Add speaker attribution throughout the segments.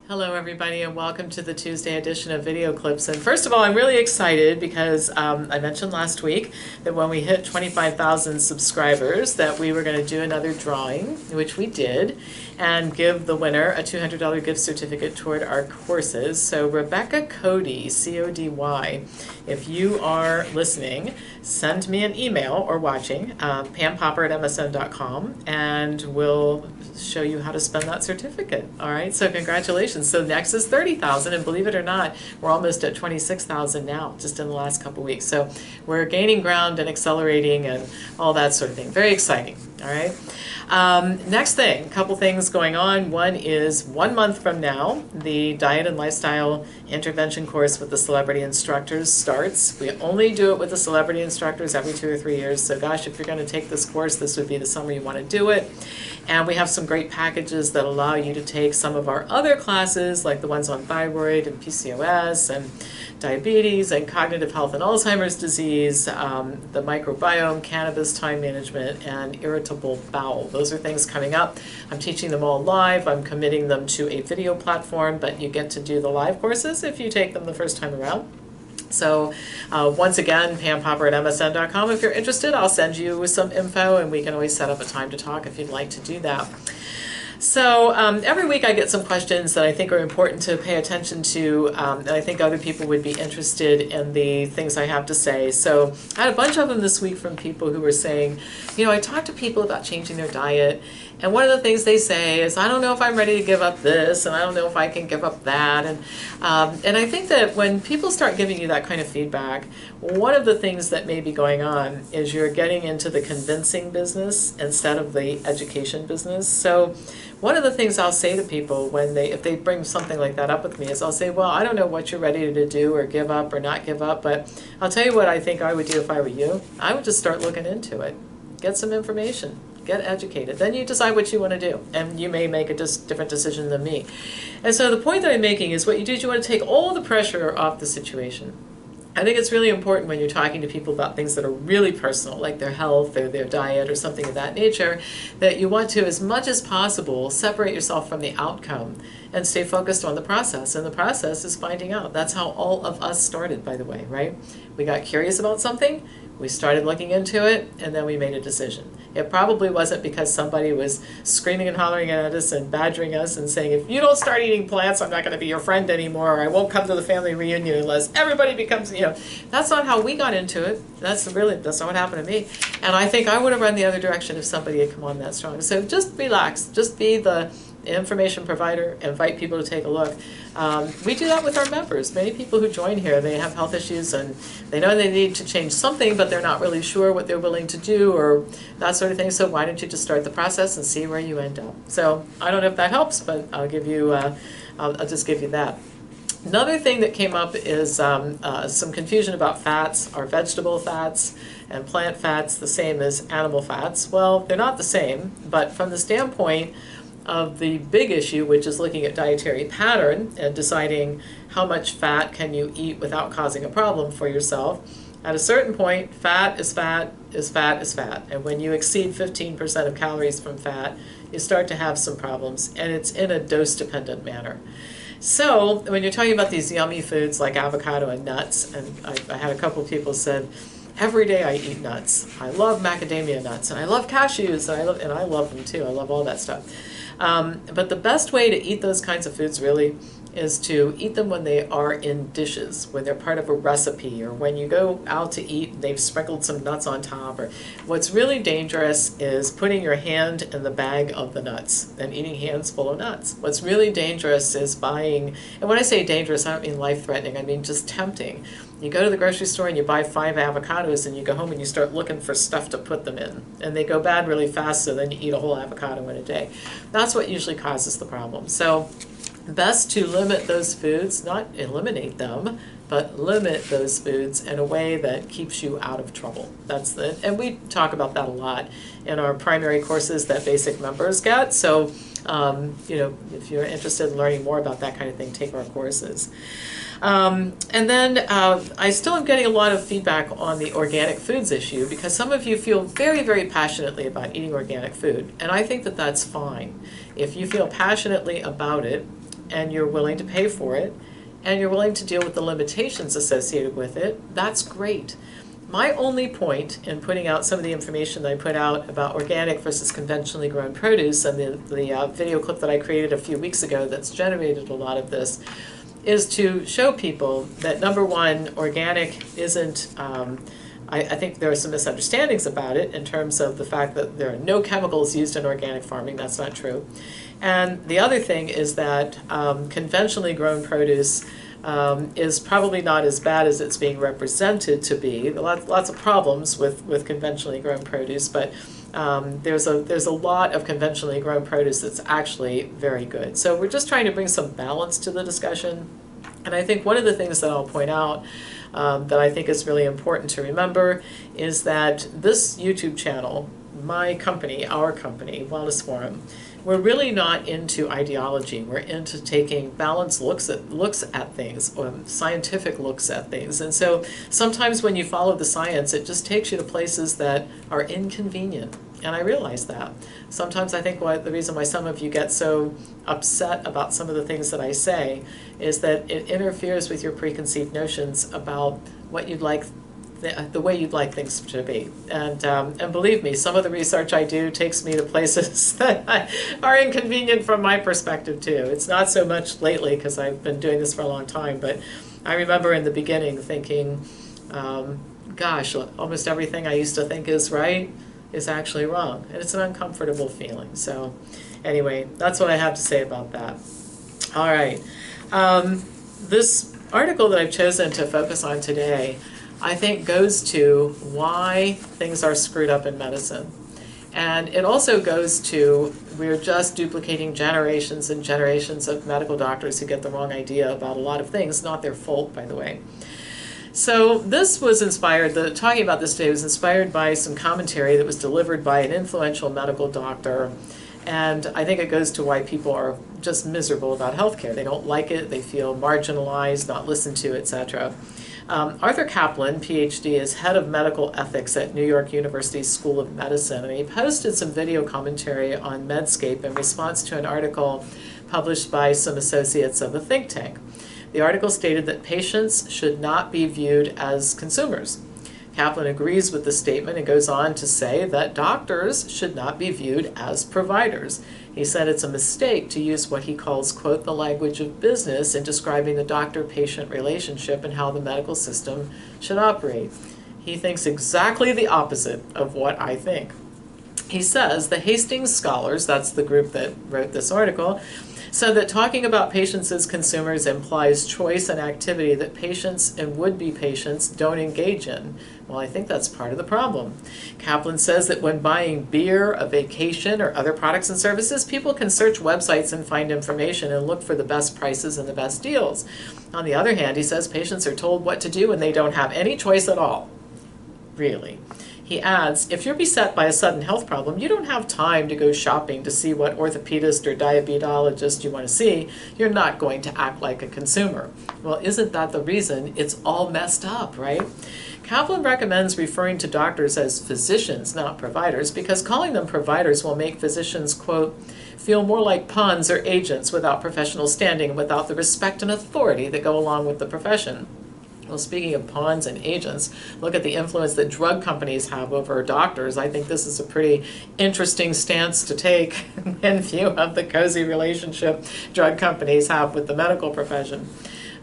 Speaker 1: Hello everybody and welcome to the Tuesday edition of Video Clips. And first of all, I'm really excited because I mentioned last week that when we hit 25,000 subscribers that we were going to do another drawing, which we did, and give the winner a $200 gift certificate toward our courses. So Rebecca Cody, C-O-D-Y, if you are listening, send me an email or watching, pampopper@msn.com, and we'll show you how to spend that certificate. All right, so congratulations. So next is 30,000, and believe it or not, we're almost at 26,000 now, just in the last couple weeks. So we're gaining ground and accelerating and all that sort of thing. Very exciting, all right? Next thing, a couple things going on. One is 1 month from now, the Diet and Lifestyle Intervention course with the celebrity instructors starts. We only do it with the celebrity instructors every 2 or 3 years. So gosh, if you're going to take this course, this would be the summer you want to do it. And we have some great packages that allow you to take some of our other classes, like the ones on thyroid and PCOS and diabetes and cognitive health and Alzheimer's disease, the microbiome, cannabis, time management, and irritable bowel. Those are things coming up. I'm teaching them all live. I'm committing them to a video platform, but you get to do the live courses if you take them the first time around. So once again, pampopper@msn.com. If you're interested, I'll send you some info, and we can always set up a time to talk if you'd like to do that. So every week I get some questions that I think are important to pay attention to, and I think other people would be interested in the things I have to say. So I had a bunch of them this week from people who were saying, you know, I talk to people about changing their diet, and one of the things they say is, I don't know if I'm ready to give up this, and I don't know if I can give up that. And I think that when people start giving you that kind of feedback, one of the things that may be going on is you're getting into the convincing business instead of the education business. So one of the things I'll say to people if they bring something like that up with me is I'll say, well, I don't know what you're ready to do or give up or not give up, but I'll tell you what I think I would do if I were you. I would just start looking into it. Get some information. Get educated. Then you decide what you want to do, and you may make a different decision than me. And so the point that I'm making is what you do is you want to take all the pressure off the situation. I think it's really important when you're talking to people about things that are really personal, like their health or their diet or something of that nature, that you want to, as much as possible, separate yourself from the outcome and stay focused on the process. And the process is finding out. That's how all of us started, by the way, right? We got curious about something, we started looking into it, and then we made a decision. It probably wasn't because somebody was screaming and hollering at us and badgering us and saying, if you don't start eating plants, I'm not going to be your friend anymore, or I won't come to the family reunion unless everybody becomes, you know. That's not how we got into it. That's not what happened to me. And I think I would have run the other direction if somebody had come on that strong. So just relax. Just be the information provider, invite people to take a look. We do that with our members. Many people who join here, they have health issues and they know they need to change something, but they're not really sure what they're willing to do or that sort of thing. So why don't you just start the process and see where you end up? So I don't know if that helps, but I'll give you, I'll just give you that. Another thing that came up is some confusion about fats. Are vegetable fats and plant fats the same as animal fats? Well, they're not the same, but from the standpoint of the big issue, which is looking at dietary pattern and deciding how much fat can you eat without causing a problem for yourself. At a certain point, fat is fat is fat is fat. And when you exceed 15% of calories from fat, you start to have some problems, and it's in a dose-dependent manner. So when you're talking about these yummy foods like avocado and nuts, and I had a couple of people said, every day I eat nuts. I love macadamia nuts, and I love cashews, and I love them too. I love all that stuff. But the best way to eat those kinds of foods really is to eat them when they are in dishes, when they're part of a recipe, or when you go out to eat, they've sprinkled some nuts on top. Or what's really dangerous is putting your hand in the bag of the nuts and eating hands full of nuts. What's really dangerous is buying, and when I say dangerous, I don't mean life-threatening, I mean just tempting. You go to the grocery store and you buy 5 avocados, and you go home and you start looking for stuff to put them in. And they go bad really fast, so then you eat a whole avocado in a day. That's what usually causes the problem. So best to limit those foods, not eliminate them, but limit those foods in a way that keeps you out of trouble. And we talk about that a lot in our primary courses that basic members get. So, you know, if you're interested in learning more about that kind of thing, take our courses. And then I still am getting a lot of feedback on the organic foods issue, because some of you feel very, very passionately about eating organic food. And I think that that's fine. If you feel passionately about it, and you're willing to pay for it, and you're willing to deal with the limitations associated with it, that's great. My only point in putting out some of the information that I put out about organic versus conventionally grown produce, and the video clip that I created a few weeks ago that's generated a lot of this, is to show people that, number one, organic isn't, I think there are some misunderstandings about it in terms of the fact that there are no chemicals used in organic farming. That's not true. And the other thing is that conventionally grown produce is probably not as bad as it's being represented to be. Lots of problems with conventionally grown produce, but there's a lot of conventionally grown produce that's actually very good. So we're just trying to bring some balance to the discussion. And I think one of the things that I'll point out that I think is really important to remember is that this YouTube channel, my company, our company, Wellness Forum, we're really not into ideology. We're into taking balanced looks at things, scientific looks at things. And so sometimes when you follow the science, it just takes you to places that are inconvenient. And I realize that. Sometimes I think the reason why some of you get so upset about some of the things that I say is that it interferes with your preconceived notions about what you'd like, the way you'd like things to be. And believe me, some of the research I do takes me to places that are inconvenient from my perspective too. It's not so much lately because I've been doing this for a long time, but I remember in the beginning thinking, gosh, almost everything I used to think is right is actually wrong, and it's an uncomfortable feeling. So anyway, that's what I have to say about that. All right, this article that I've chosen to focus on today, I think, goes to why things are screwed up in medicine. And it also goes to, we're just duplicating generations and generations of medical doctors who get the wrong idea about a lot of things, not their fault, by the way. So this was inspired, talking about this today was inspired by some commentary that was delivered by an influential medical doctor. And I think it goes to why people are just miserable about healthcare. They don't like it, they feel marginalized, not listened to, etc. Arthur Kaplan, PhD, is head of medical ethics at New York University School of Medicine, and he posted some video commentary on Medscape in response to an article published by some associates of a think tank. The article stated that patients should not be viewed as consumers. Kaplan agrees with the statement and goes on to say that doctors should not be viewed as providers. He said it's a mistake to use what he calls, quote, the language of business in describing the doctor-patient relationship and how the medical system should operate. He thinks exactly the opposite of what I think. He says the Hastings Scholars, that's the group that wrote this article, said that talking about patients as consumers implies choice and activity that patients and would-be patients don't engage in. Well, I think that's part of the problem. Kaplan says that when buying beer, a vacation, or other products and services, people can search websites and find information and look for the best prices and the best deals. On the other hand, he says patients are told what to do and they don't have any choice at all. Really. He adds, if you're beset by a sudden health problem, you don't have time to go shopping to see what orthopedist or diabetologist you want to see. You're not going to act like a consumer. Well, isn't that the reason it's all messed up, right? Kaplan recommends referring to doctors as physicians, not providers, because calling them providers will make physicians, quote, feel more like pawns or agents without professional standing and without the respect and authority that go along with the profession. Well, speaking of pawns and agents, look at the influence that drug companies have over doctors. I think this is a pretty interesting stance to take in view of the cozy relationship drug companies have with the medical profession.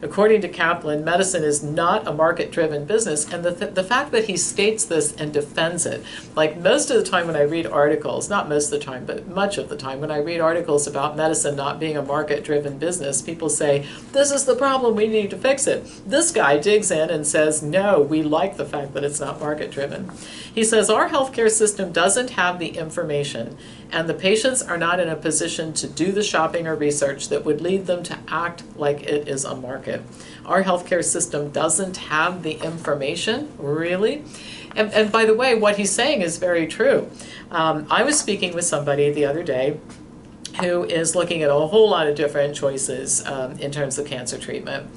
Speaker 1: According to Kaplan, medicine is not a market-driven business, and the fact that he states this and defends it, like most of the time when I read articles, not most of the time, but much of the time when I read articles about medicine not being a market-driven business, people say, this is the problem, we need to fix it. This guy digs in and says, no, we like the fact that it's not market-driven. He says, our healthcare system doesn't have the information, and the patients are not in a position to do the shopping or research that would lead them to act like it is a market. Our healthcare system doesn't have the information, really? And by the way, what he's saying is very true. I was speaking with somebody the other day who is looking at a whole lot of different choices in terms of cancer treatment.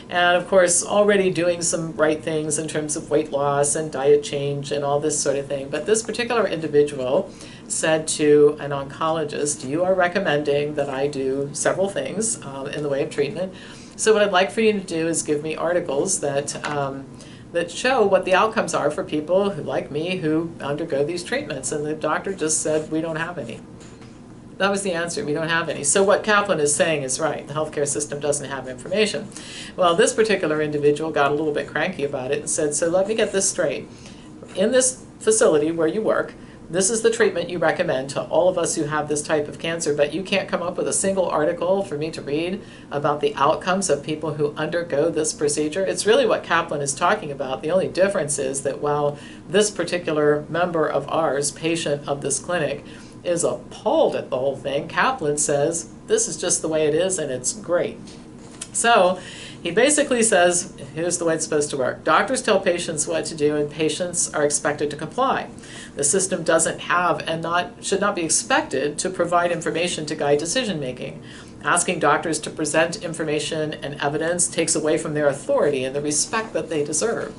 Speaker 1: And of course, already doing some right things in terms of weight loss and diet change and all this sort of thing. But this particular individual said to an oncologist, you are recommending that I do several things in the way of treatment. So what I'd like for you to do is give me articles that show what the outcomes are for people who, like me, who undergo these treatments. And the doctor just said, we don't have any. That was the answer. We don't have any. So what Kaplan is saying is right. The healthcare system doesn't have information. Well, this particular individual got a little bit cranky about it and said, so let me get this straight. In this facility where you work, this is the treatment you recommend to all of us who have this type of cancer, but you can't come up with a single article for me to read about the outcomes of people who undergo this procedure. It's really what Kaplan is talking about. The only difference is that while this particular member of ours, patient of this clinic, is appalled at the whole thing, Kaplan says this is just the way it is and it's great. So he basically says, here's the way it's supposed to work. Doctors tell patients what to do and patients are expected to comply. The system doesn't have and should not be expected to provide information to guide decision making. Asking doctors to present information and evidence takes away from their authority and the respect that they deserve.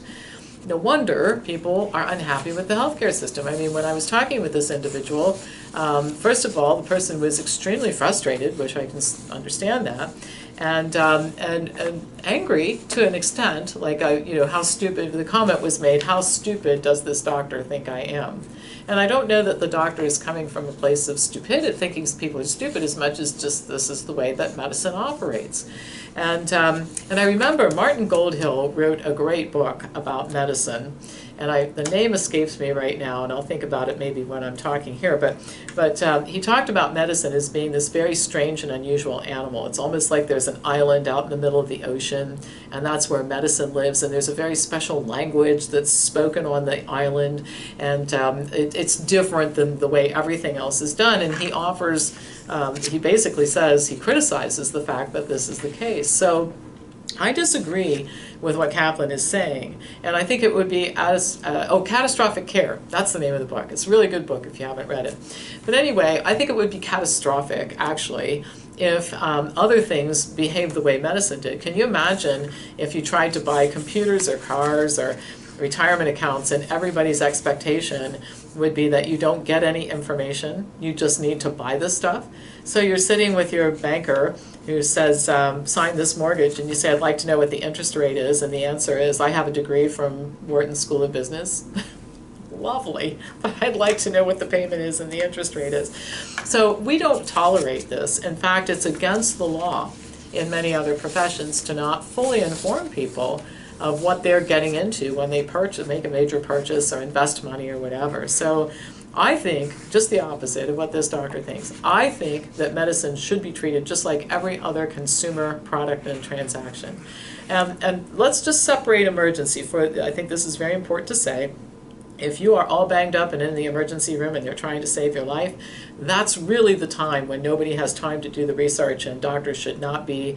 Speaker 1: No wonder people are unhappy with the healthcare system. I mean, when I was talking with this individual, first of all, the person was extremely frustrated, which I can understand that, and angry to an extent, like, how stupid, the comment was made, how stupid does this doctor think I am? And I don't know that the doctor is coming from a place of stupidity, thinking people are stupid, as much as just this is the way that medicine operates. And I remember Martin Goldhill wrote a great book about medicine, and the name escapes me right now, and I'll think about it maybe when I'm talking here, but he talked about medicine as being this very strange and unusual animal. It's almost like there's an island out in the middle of the ocean, and that's where medicine lives, and there's a very special language that's spoken on the island, and it's different than the way everything else is done, and he offers, he basically says, he criticizes the fact that this is the case. So I disagree with what Kaplan is saying, and I think it would be Catastrophic Care. That's the name of the book. It's a really good book if you haven't read it. But anyway, I think it would be catastrophic, actually, if other things behaved the way medicine did. Can you imagine if you tried to buy computers or cars or retirement accounts and everybody's expectation would be that you don't get any information, you just need to buy this stuff? So you're sitting with your banker who says, sign this mortgage, and you say, I'd like to know what the interest rate is, and the answer is, I have a degree from Wharton School of Business. Lovely, but I'd like to know what the payment is and the interest rate is. So we don't tolerate this. In fact, it's against the law in many other professions to not fully inform people of what they're getting into when they make a major purchase or invest money or whatever. So I think just the opposite of what this doctor thinks. I think that medicine should be treated just like every other consumer product and transaction. And let's just separate emergency. I think this is very important to say. If you are all banged up and in the emergency room and they're trying to save your life, that's really the time when nobody has time to do the research, and doctors should not be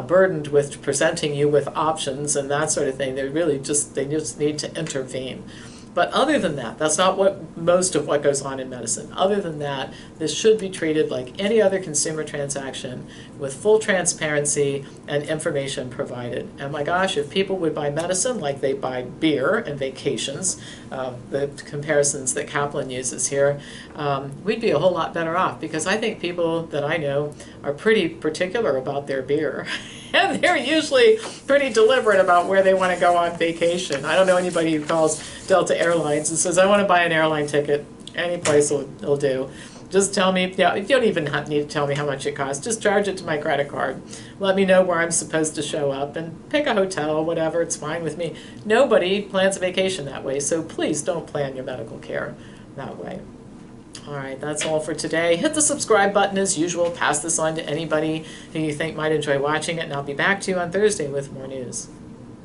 Speaker 1: burdened with presenting you with options and that sort of thing. They just need to intervene. But other than that, that's not most of what goes on in medicine. Other than that, this should be treated like any other consumer transaction with full transparency and information provided. And my gosh, if people would buy medicine like they buy beer and vacations, the comparisons that Kaplan uses here, we'd be a whole lot better off, because I think people that I know are pretty particular about their beer. And they're usually pretty deliberate about where they want to go on vacation. I don't know anybody who calls Delta Airlines and says, I want to buy an airline ticket. Any place will do. Just tell me, you don't even need to tell me how much it costs. Just charge it to my credit card. Let me know where I'm supposed to show up and pick a hotel, whatever, it's fine with me. Nobody plans a vacation that way, so please don't plan your medical care that way. All right, that's all for today. Hit the subscribe button as usual. Pass this on to anybody who you think might enjoy watching it, and I'll be back to you on Thursday with more news.